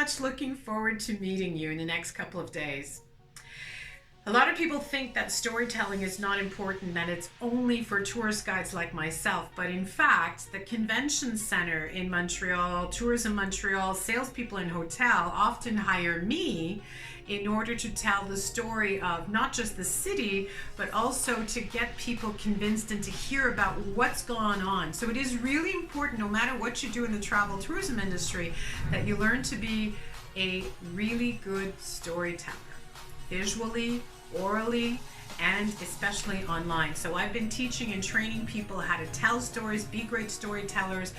much looking forward to meeting you in the next couple of days. A lot of people think that storytelling is not important, that it's only for tourist guides like myself. But in fact, the convention center in Montreal, Tourism Montreal, salespeople in hotel often hire me in order to tell the story of not just the city, but also to get people convinced and to hear about what's going on. So it is really important, no matter what you do in the travel tourism industry, that you learn to be a really good storyteller. Visually, orally, and especially online. So I've been teaching and training people how to tell stories, be great storytellers,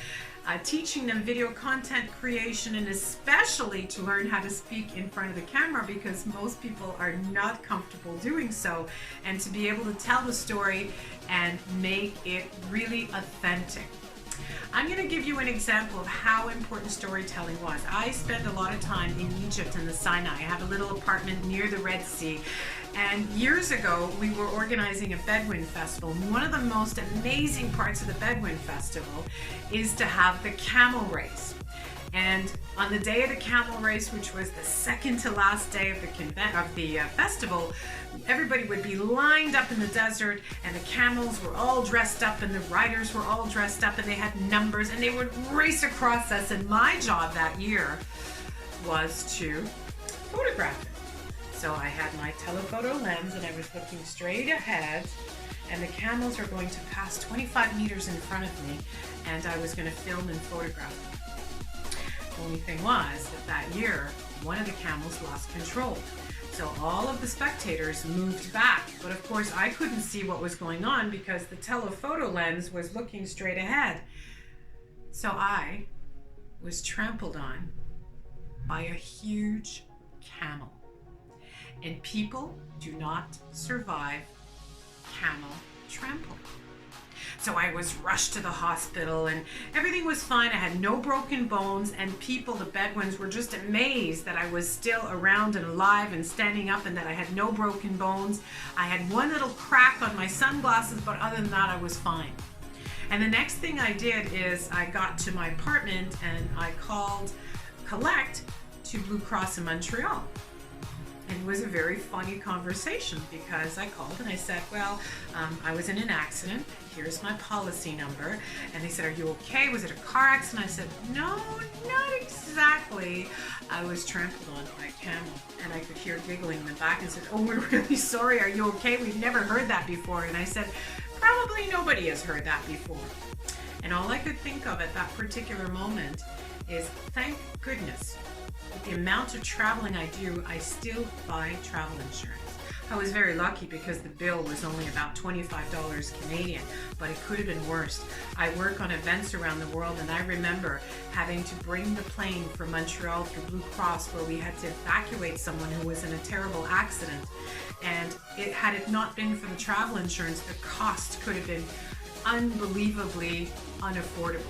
teaching them video content creation, and especially to learn how to speak in front of the camera, because most people are not comfortable doing so, and to be able to tell the story and make it really authentic. I'm going to give you an example of how important storytelling was. I spent a lot of time in Egypt and the Sinai. I have a little apartment near the Red Sea. And years ago, we were organizing a Bedouin festival. And one of the most amazing parts of the Bedouin festival is to have the camel race. And on the day of the camel race, which was the second to last day of the festival, everybody would be lined up in the desert, and the camels were all dressed up, and the riders were all dressed up, and they had numbers, and they would race across us. And my job that year was to photograph it. So I had my telephoto lens, and I was looking straight ahead, and the camels were going to pass 25 meters in front of me, and I was going to film and photograph them. The only thing was that year, one of the camels lost control. So all of the spectators moved back. But of course, I couldn't see what was going on because the telephoto lens was looking straight ahead. So I was trampled on by a huge camel. And people do not survive camel trample. So I was rushed to the hospital, and everything was fine. I had no broken bones, and people, the Bedouins, were just amazed that I was still around and alive and standing up, and that I had no broken bones. I had one little crack on my sunglasses, but other than that, I was fine. And the next thing I did is I got to my apartment and I called collect to Blue Cross in Montreal. And it was a very funny conversation, because I called and I said, well, I was in an accident. Here's my policy number. And they said, are you okay? Was it a car accident? I said, no, not exactly. I was trampled on by a camel. And I could hear giggling in the back and said, oh, we're really sorry. Are you okay? We've never heard that before. And I said, probably nobody has heard that before. And all I could think of at that particular moment is, thank goodness, with the amount of traveling I do, I still buy travel insurance. I was very lucky because the bill was only about $25 Canadian, but it could have been worse. I work on events around the world, and I remember having to bring the plane from Montreal through Blue Cross, where we had to evacuate someone who was in a terrible accident. And had it not been for the travel insurance, the cost could have been unbelievably unaffordable.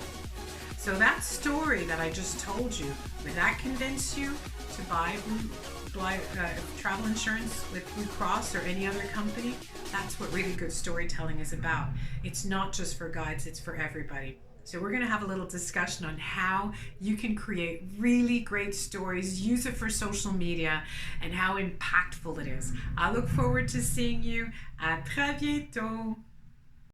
So that story that I just told you, would that convince you to buy travel insurance with Blue Cross or any other company? That's what really good storytelling is about. It's not just for guides, it's for everybody. So we're going to have a little discussion on how you can create really great stories, use it for social media, and how impactful it is. I look forward to seeing you. À très bientôt.